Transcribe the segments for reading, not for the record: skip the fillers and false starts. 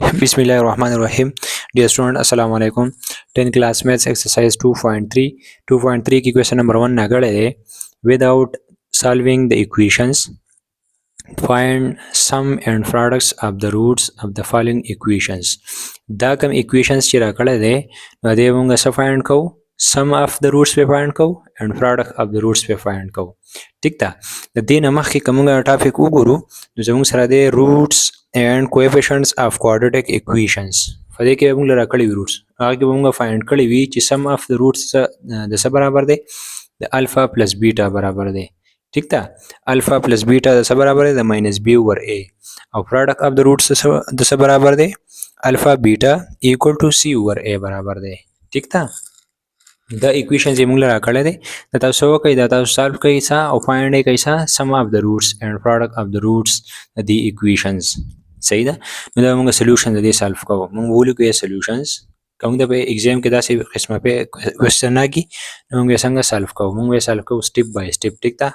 बिस्मिल्लाहिर्रहमानिर्रहीम। Dear student अस्सलाम वालेकुम। 10 क्लास मैथ्स एक्सरसाइज 2.3 की क्वेश्चन नंबर 1 नागड़े without solving the equations find sum and products of the roots of the following equations. دا کم equations چې راکړه دي نو دې موږ څه find کوو؟ sum of the roots په find کوو and product of the roots په find کوو. ټیک ده. د دې نه مخکې که موږ ټاپک وګورو نو زموږ سره دی roots and coefficients of quadratic equations. په دې کې موږ راکړي وي roots. هغه کې موږ find کړي وي چې sum of the roots د څه برابر دی؟ د alpha plus beta برابر دی. ٹھیک تا الفا پلس بیٹا د څه برابر دی د ماینس بی اوور ا او پروډکټ اف د روټس د څه برابر دی الفا بیٹا ایکوال ټو سی اوور ا برابر دی. ٹھیک تا دا ایکویشنز یې موږ راکړی دی دا تاسو وکړئ دا تاسو سالو کوئ څه او فایند یې کوئ څه سم اف د روټس اینډ پروډکټ اف د روټس د دې ایکویشنز. صحیح ده. نو دا موږ سولوشن د دې سالو کوو. موږ ولیکو یې سولوشنز کوم د په ایگزام کې داسې قسمه په کوېسچن راکړي نو موږ یې څنګه سالو کوو. موږ یې سالو کوو سټیپ بای سټیپ. ټیک ده.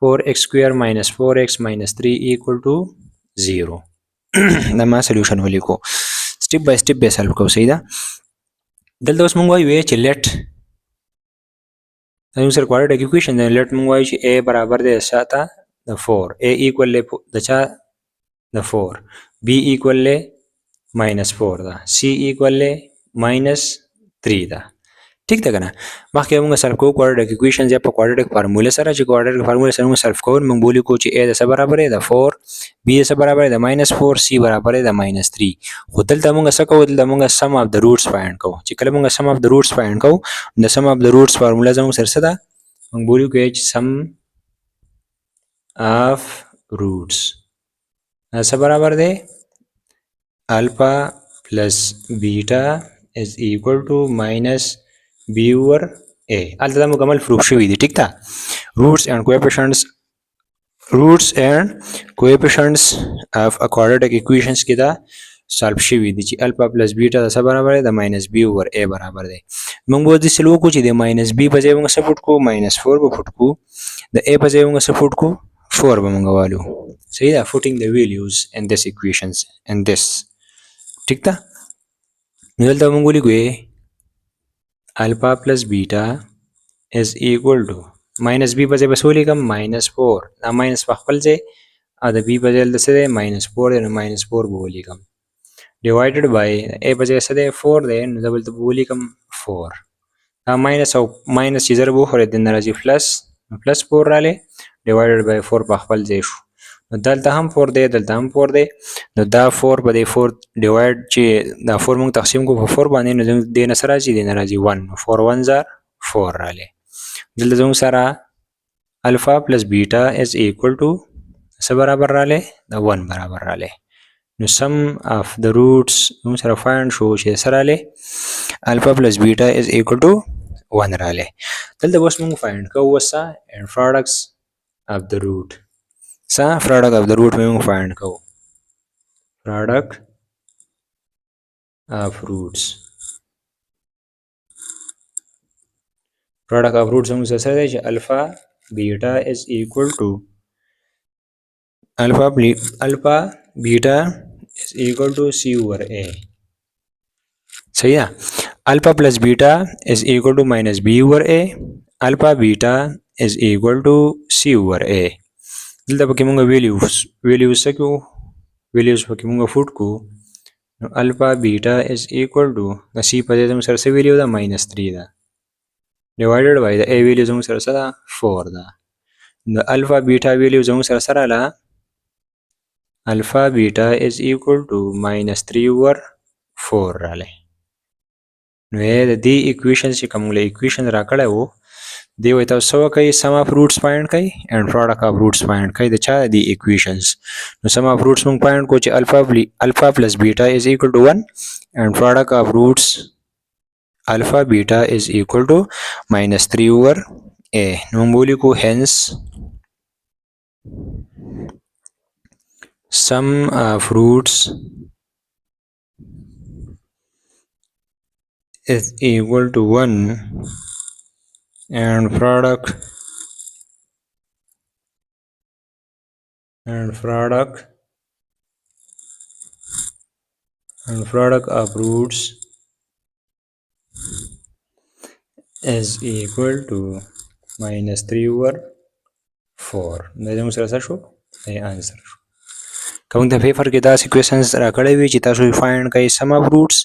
4x square minus 4x minus 3 equal to 0. دا ما سولوشن ولیکو سټیپ بای سټیپ به سالو کوو. صحیح ده. دلته اوس موږ وایو چې لیټ دا موږ سره کوادریټک ایکویشن دی. لیټ موږ وایو چې a برابر دی شاته د 4 a ایکوال د چا د 4 b ایکوال ماینس 4 ده c ایکوال ماینس 3 ده. ٹھیک ده کنه. مخکې موږ سالو کوو کوادریټک ایکویشنز یا په کوادریټک فارموله سره چې کوادریټک فارموله سره موږ سالو کوو موږ بولی کو چې a د څه برابر دی د 4 b د څه برابر دی د ماینس 4 c برابر دی د ماینس 3. خو دلته موږ څه کوو دلته موږ سم اف د روټس فایند کوو. چې کله موږ سم اف د روټس فایند کوو د سم اف د روټس فارموله زموږ سره څه ده موږ بولی کو چې سم اف روټس څه برابر دی الفا پلس بیٹا از ایکوال ټو ماینس بی اوور ا. الته دا مکمل پروف شوی دی. ٹھیک ده. روټس اینڈ کویفیشنټس اف ا کوادریټک ایکویشنز کې دا سالو شوی دی چې الفا پلس بیٹا د څه برابر دی د ماینس بی اوور ا برابر دی. موږ به د سلو کو چې د ماینس بی په ځای موږ څه پټ کو ماینس 4 به پټ کو د ا په ځای موږ څه پټ کو 4 به موږ والو. صحیح ده. putting the values in this equations in this. ٹھیک ده. دلته موږ ولیکو alpha plus beta is equal to minus b په ځای بس ولیکم minus 4 دا minus په خپل ځای او د b په ځای دلته څه دی minus 4 دی نو minus 4 به ولیکم divided by a په ځای څه دی 4 دی نو دلته به ولیکم 4 دا minus او minus چې ضرب وخوري دننه راځي plus plus 4 رالی divided by 4 په خپل ځای شو نو دلته هم 4 دی دلته هم 4 دی نو دا 4 په دې 4 ډیوایډ چې دا 4 موږ تقسیم کوو په 4 باندې نو دې نه سره راځي دې نه راځي 1 نو 4 1 زار 4 رالی. دلته زموږ سره الفا پلس بیٹا از ایکوال ټو څه برابر رالی د 1 برابر رالی. نو سم اف د روټس موږ سره فایند شو چې څه رالی الفا پلس بیٹا از ایکوال ټو 1 رالی. دلته اوس موږ فایند کوو وسه اینډ پروډکټس اف د روټ product of the root में find करो product of roots हम से है alpha beta is equal to alpha beta is equal to c over a. सही है. alpha plus beta is equal to minus b over a. alpha beta is equal to c over a. دلته پکې مونږ ویلیوز څه کوو ویلیوز پکې مونږ فوټ کوو نو الفا بیټا از ایکوال ټو د سی په ځای زموږ سره څه ویلیو ده ماینس 3 ده ډیوایډډ بای د ا ویلیو زموږ سره څه ده 4 ده. د الفا بیټا ویلیو زموږ سره څه راله الفا بیټا از ایکوال ټو ماینس 3 اوور 4 رالی. نو د دې ایکویشن چې کوم له ایکویشن راکړی وو دی وای تاسو وکړئ سم اف روټس فایند کړئ اینډ پروډکټ اف روټس فایند کړئ د چا دی ایکویشنز. نو سم اف روټس موږ فایند کو چې الفا پلس بیٹا از ایکوال ټو 1 اینڈ پروډکټ اف روټس الفا بیٹا از ایکوال ټو ماینس 3 اوور ا. نو موږ ولیکو هنس سم اف روټس is equal to 1 and product and product of roots is equal to minus 3 over 4. دا زموږ سره څه شو؟ دا آنسر شو. که موږ د پیپر کې داسې کوېشنز راکړی وي چې تاسو فایند کوئ سم اف روټس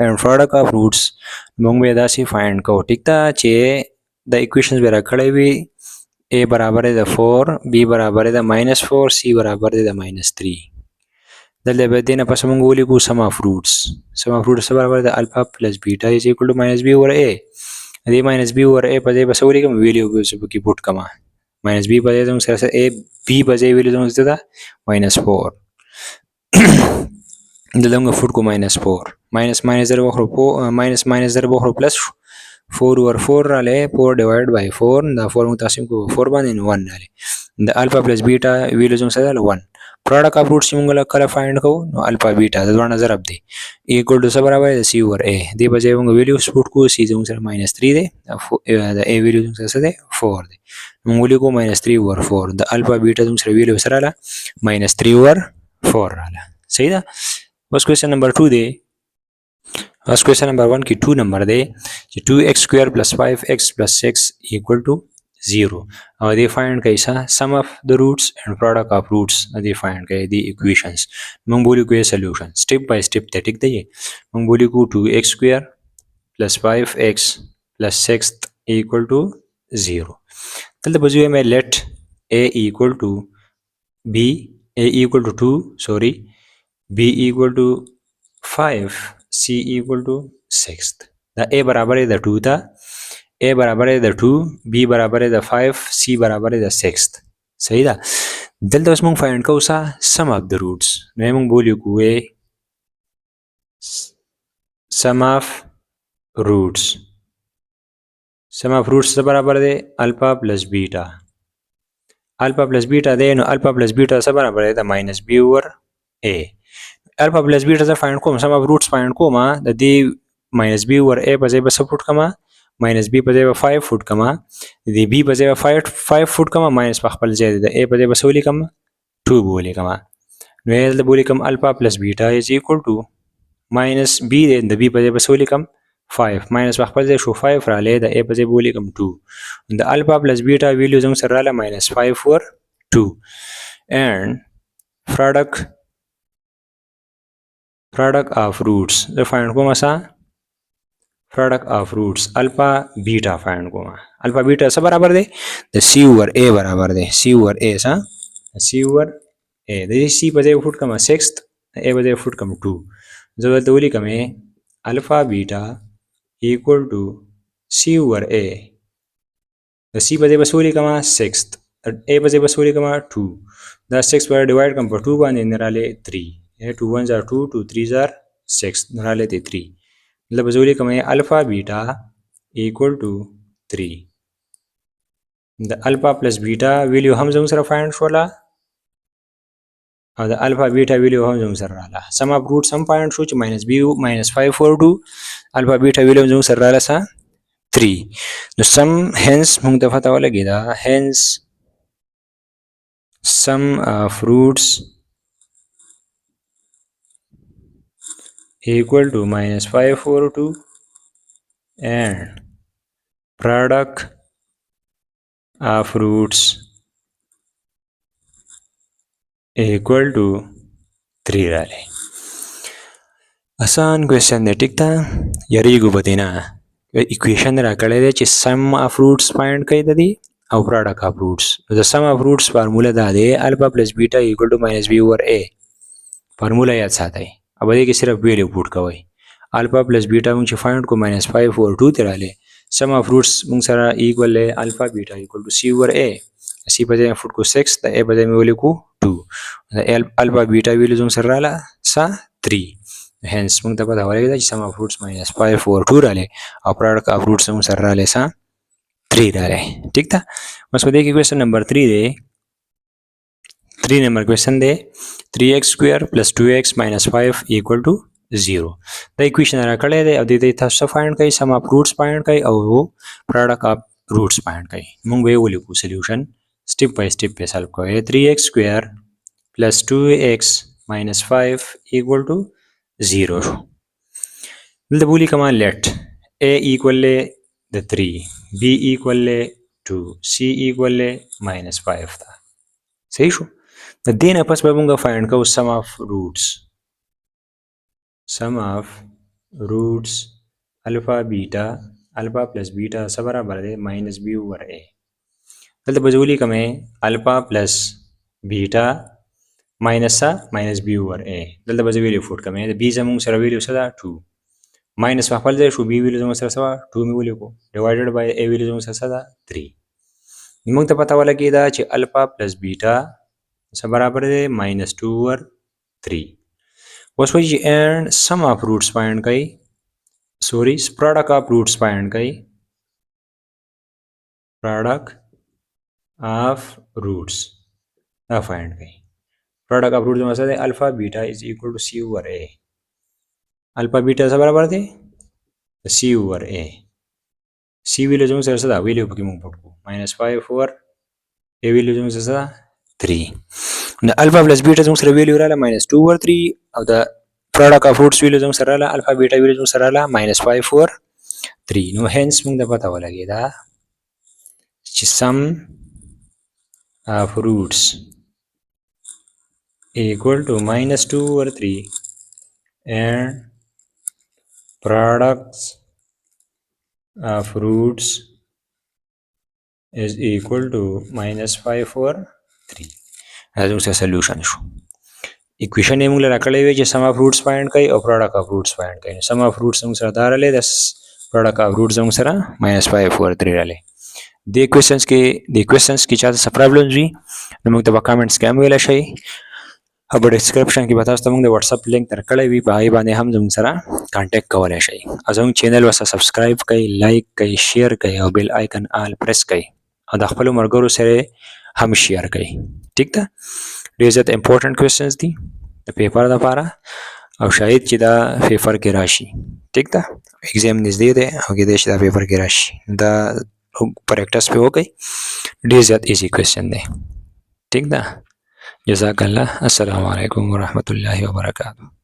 اینډ پروډکټ اف روټس، موږ به یې داسې فایند کوو. ټیک ده چې د اکویشنز به راکړی وي a برابر دی د 4، b برابر دی د -4، c برابر دی د -3. دلته به دې نه پس موږ ولیکو سم اف روټس. سم اف روټس برابر دی الفا پلس بیټا از ایکول ټو -b اوور a. دې -b اوور a په ځای به څه ولیکم؟ ویلیو به پکې پوټ کړم. -b په ځای زموږ سره a، b په ځای ویلیو زموږ سره ده -4. دلته موږ فوټ کو -4 ماینس ضرب وکړو ماینس ضرب وکړو پلس 4 اوور 4 رالی 4 ډیوایډ بای 4 دا 4 موږ تقسیم کوو 4 باندې 1 رالی. د الفا پلس بیټا ویلیو زموږ سره 1. پروډکټ اف روټس موږ کله فایند کوو نو الفا بیټا د دوه ضرب دی ایکوال ټو څه برابر دی سی اوور ا. دې په ځای موږ ویلیو سپوټ کوو سی زموږ سره -3 دی د ا ویلیو زموږ سره څه دی 4 دی. موږ ولیکو -3 اوور 4. د الفا بیټا زموږ سره ویلیو سره راله -3 اوور 4 راله. صحیح ده. بس کوېشن نمبر 2 دی. بس کوېشن نمبر 1 کې 2 نمبر دی چې 2x square plus 5x plus 6 equal to 0 او دې فایند کوي sum of the roots and product of roots. دې فایند کوي د equations. موږ ولیکو یې solution step by step ته. ټیک دی. موږ ولیکو 2x square plus 5x plus 6 equal to 0. دلته به مې let a equal to b a equal to 2 sorry b equal to 5 c equal to 6. دا a برابر دی د 2 ته، a برابر دی د 2، b برابر دی د 5، c برابر دی د 6. صحیح ده. دلته اوس موږ فایند کوو سم اف د روټس. نو موږ ولیکو سم اف روټس. سم اف روټس څه برابر دی؟ الفا پلس بیټا. الفا پلس بیټا دی نو الفا پلس بیټا څه برابر دی د -b اوور a. الفا پلس بیټا زه فایند کوم سم اف روټس فایند کوم د دې -b اوور a په ځای به څه فوټ کړم؟ -b په ځای به 5 فوټ کړم، د b په ځای به 5 فوټ کړم، ماینس په خپل ځای د a په ځای به څه ولیکم؟ 2 به ولیکم. نو دلته به ولیکم الفا پلس بیټا از ایکول ټو -b دی د b په ځای به څه ولیکم؟ 5 ماینس په خپل ځای شو 5 رالی د a په ځای به ولیکم 2. د الفا پلس بیټا ویلیو زموږ سره راله -5 اوور 2 and product of roots زه فایند کوم product of roots الفا بیټا فایند کوم. الفا بیټا څه برابر دی؟ د c اوور a برابر دی. c اوور a c اوور a د c په ځای فوټ کم 6 a په ځای فوټ کم 2. زه دلته ولیکم الفا بیټا equal to c اوور a. د c په ځای به څه ولیکم 6، a په ځای به څه ولیکم 2. دا 6 به ډیوایډ کړم په 2 باندې نه رالی 3. 2 1 are 2 2 3 are 6 نه رالی 3. دلته به زه ولیکم الفا بیټا equal to 3. د الفا پلس بیټا ویلیو هم زموږ سره فایند شوله او د الفا بیټا ویلیو هم زموږ سره راله. سم اف روټس هم فایند شو چې -5 اوور 2. الفا بیټا ویلیو زموږ سره راله 3. نو سم هنس موږ ته پته ولګېده هنس sum of roots equal to -5 over 2 and product of roots equal to 3 رالی. آسان کوېشن دی. ټیک ده. یریږو به دې نه. اکویشن راکړی دی چې sum of roots فایند کوي د دې او product of roots. د sum of roots فارموله دا دی الفا پلس بیټا equal to -b اوور a. فارموله یاد ساتئ. अब دې کې صرف ویلیو پوټ کوئ. الفا پلس بیټا موږ چې فایند کو -5 اوور 2 ته رالی. سم اف روټس موږ سره ایکوال دی الفا بیټا equal to c اوور a. c په ځای فوټ کو 6 د a په ځای مې ولیکو 2. د الفا بیټا ویلیو زموږ سره راله 3. هنس موږ ته پته ولګېده چې سم اف روټس -5 اوور 2 رالی او product of roots موږ سره رالی 3 رالی. ټیک ده. بس په دې کې کوېشن نمبر 3 دی. 3 نمبر کوېشن دی 3x square plus 2x minus 5 equal to 0. دا equation راکړی دی او د دې تاسو فایند کوئ sum of roots فایند کوئ او product of roots فایند کوئ. موږ به یې ولیکو سلیوشن step by step په سالو کوئ. 3x square plus 2x minus 5 equal to 0 شو. دلته بولی کمان let a equal د 3 b equal 2 c equal -5 تا صحیح شو. د دې نه پس به موږ فایند کوو sum of roots alpha beta alpha plus beta څه برابر دی -b over a. دلته به ولیکم alpha plus beta minus b over a. دلته به ویلیو فوټ کوم د b زموږ سره ویلیو څه ده 2 ماینس په خپل ځای شو b ویلیو زموږ سره څه 2 مې ولیکو ډیوایډډ بای a ویلیو زموږ سره څه ده 3. موږ ته پته ولګېده چې الفا پلس بیټا څه برابر دی -2 over 3. اوس وایي چې and sum of roots find کوي product of roots find کوي product of roots دا find کوي. product of roots مثلا alpha beta is equal to c over a. alpha beta څه برابر دی c over a. c ویلیو زموږ سره څه ده ویلیو پکې موږ پټ کړو -5 over a ویلیو زموږ سره څه ده 3. د الفا پلس بیټا زموږ سره ویلیو رااله -2 over 3 او د product of roots ویلیو زموږ سره رااله الفا بیټا ویلیو زموږ سره رااله -5 over 3. نو هنس موږ د پته ولګېده چې sum of roots equal to -2 over 3 and products of roots is equal to -5 over 3. دا زموږ سره سلوشن شو. اکویشن یې موږ له راکړی وی چې sum of roots find کوي او product of roots find کوي. sum of roots زموږ سره دا راغلی د product of roots زموږ سره -5 over 3 راغلی. دې کوېسچنز کې چاته څه پرابلمز وي نو موږ ته په کامنټس کې هم ویلی شئ او په ډسکرپشن کې به تاسو ته موږ د واتساپ لینک درکړی وي په هغې باندې هم زموږ سره کانټیکټ کولی شئ او زموږ چینل ورسره سبسکرایب کړئ لایک کړئ شیر کړئ او بیل آیکن آل پریس کړئ او د خپلو ملګرو سره هم شیر کړئ. ټیک ده ډېر زیات امپورټنټ کوېسچنز دي د پیپر دپاره او شاید چې دا پیپر کې راشي. ټیک ده ایگزام نږدې دی او کېدای شي دا پیپر کې راشي. دا پریکټس پې وکړئ ډېر زیات ایزي کوېسچن دی. ټیک ده جزاک الله. السلام علیکم ورحمۃ اللہ وبرکاتہ.